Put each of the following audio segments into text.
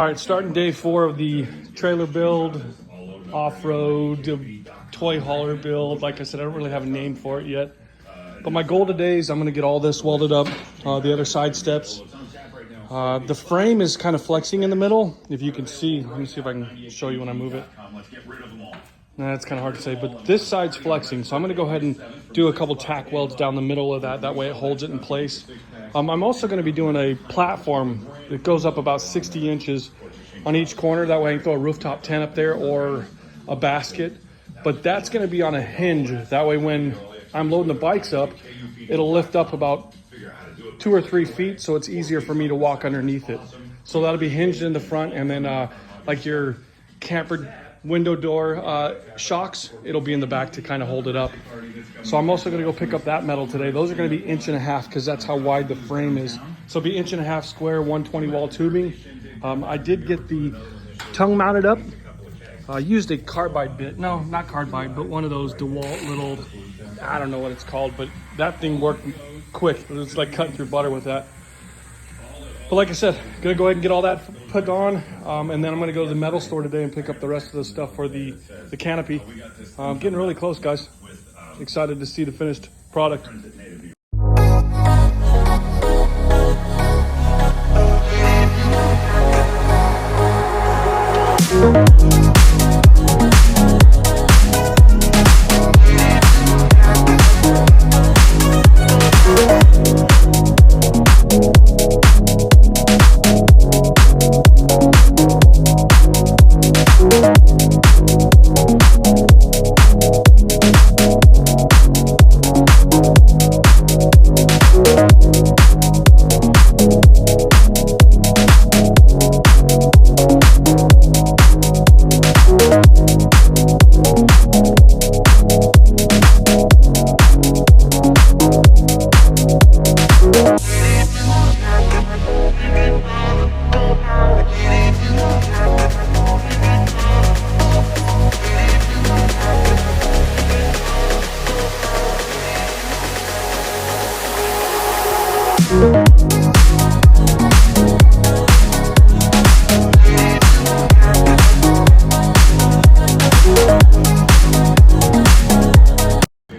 All right, starting day 4 of the trailer build, off-road, toy hauler build. Like I said, I don't really have a name for it yet. But my goal today is I'm gonna get all this welded up, the other side steps. The frame is kind of flexing in the middle. If you can see, let me see if I can show you when I move it. Nah, it's kind of hard to say, but this side's flexing. So I'm gonna go ahead and do a couple tack welds down the middle of that. That way it holds it in place. I'm also gonna be doing a platform that goes up about 60 inches on each corner. That way I can throw a rooftop tent up there or a basket. But that's gonna be on a hinge. That way when I'm loading the bikes up, it'll lift up about 2 or 3 feet, so it's easier for me to walk underneath it. So that'll be hinged in the front, and then like your camper window door shocks, it'll be in the back to kind of hold it up. So I'm also gonna go pick up that metal today. Those are gonna be 1.5 inches because that's how wide the frame is. So it'll be 1.5 inches square, 120 wall tubing. I did get the tongue mounted up. I used a carbide bit. No, not carbide, but one of those DeWalt little, I don't know what it's called, but that thing worked quick. It was like cutting through butter with that. But like I said, gonna go ahead and get all that put on, and then I'm gonna go to the metal store today and pick up the rest of the stuff for the canopy. Getting really close, guys. Excited to see the finished product.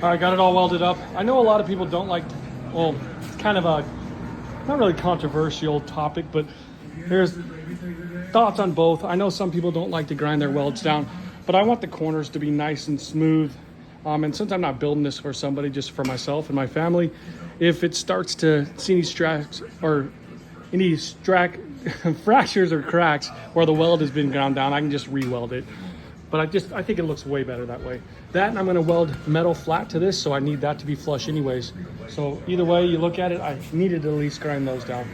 All right, got it all welded up. I know a lot of people don't like, well, it's kind of a, not really controversial topic, but there's thoughts on both. I know some people don't like to grind their welds down, but I want the corners to be nice and smooth. And since I'm not building this for somebody, just for myself and my family, if it starts to see any fractures or cracks where the weld has been ground down, I can just re-weld it. But I think it looks way better that way. That, and I'm gonna weld metal flat to this, so I need that to be flush anyways. So either way you look at it, I needed to at least grind those down.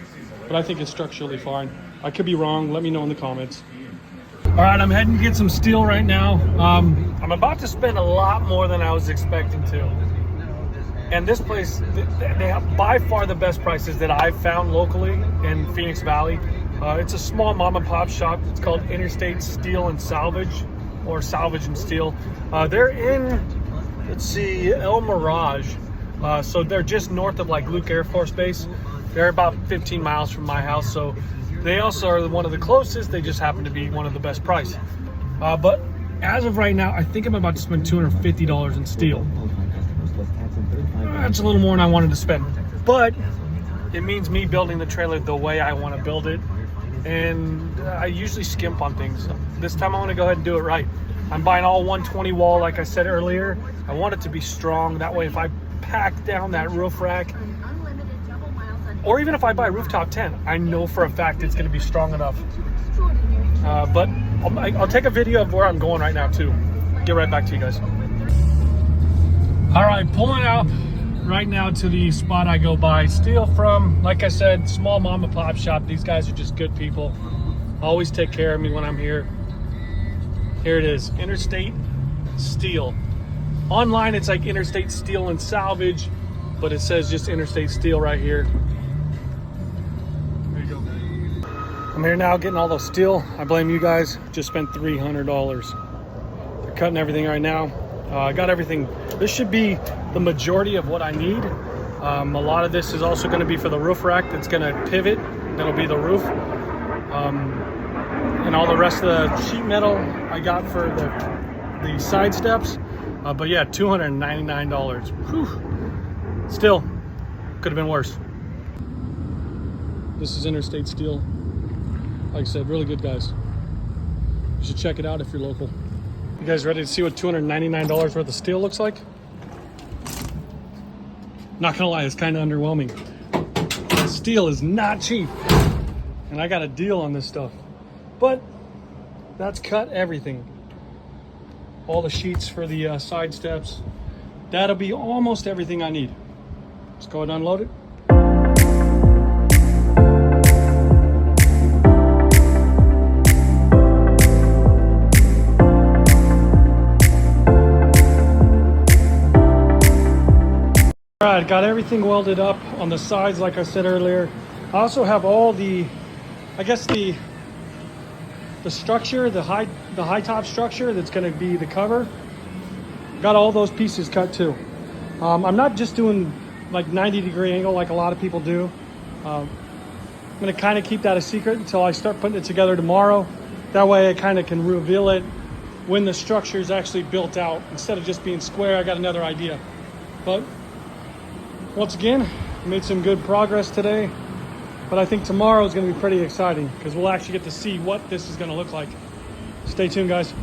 But I think it's structurally fine. I could be wrong, let me know in the comments. All right, I'm heading to get some steel right now. I'm about to spend a lot more than I was expecting to. And this place, they have by far the best prices that I've found locally in Phoenix Valley. It's a small mom and pop shop. It's called Interstate Steel and Salvage, or Salvage and Steel. They're in, let's see, El Mirage. So they're just north of like Luke Air Force Base. They're about 15 miles from my house. So they also are one of the closest. They just happen to be one of the best price. But as of right now, I think I'm about to spend $250 in steel. That's a little more than I wanted to spend. But it means me building the trailer the way I want to build it. And I usually skimp on things. This time I want to go ahead and do it right. I'm buying all 120 wall, like I said earlier. I want it to be strong. That way if I pack down that roof rack, or even if I buy a rooftop tent, I know for a fact it's going to be strong enough. But I'll take a video of where I'm going right now too. Get right back to you guys. All right, pulling out right now to the spot I go buy steel from. Like I said, small mom and pop shop. These guys are just good people. Always take care of me when I'm here. Here it is, Interstate Steel. Online it's like Interstate Steel and Salvage, but it says just Interstate Steel right here. There you go. I'm here now getting all the steel. I blame you guys. Just spent $300. They're cutting everything right now. I got everything. This should be the majority of what I need. A lot of this is also going to be for the roof rack that's going to pivot. That'll be the roof. and all the rest of the sheet metal I got for the side steps. But yeah, $299. Whew. Still, could have been worse. This is Interstate Steel. Like I said, really good guys. You should check it out if you're local. You guys ready to see what $299 worth of steel looks like? Not gonna lie, it's kind of underwhelming. Steel is not cheap, and I got a deal on this stuff. But that's cut everything. All the sheets for the side steps. That'll be almost everything I need. Let's go ahead and unload it. All right, got everything welded up on the sides like I said earlier. I also have all the, I guess the structure, the high top structure that's going to be the cover. Got all those pieces cut too. I'm not just doing like 90-degree angle like a lot of people do. I'm going to kind of keep that a secret until I start putting it together tomorrow. That way I kind of can reveal it when the structure is actually built out. Instead of just being square, I got another idea. But once again, made some good progress today. But I think tomorrow is going to be pretty exciting because we'll actually get to see what this is going to look like. Stay tuned, guys.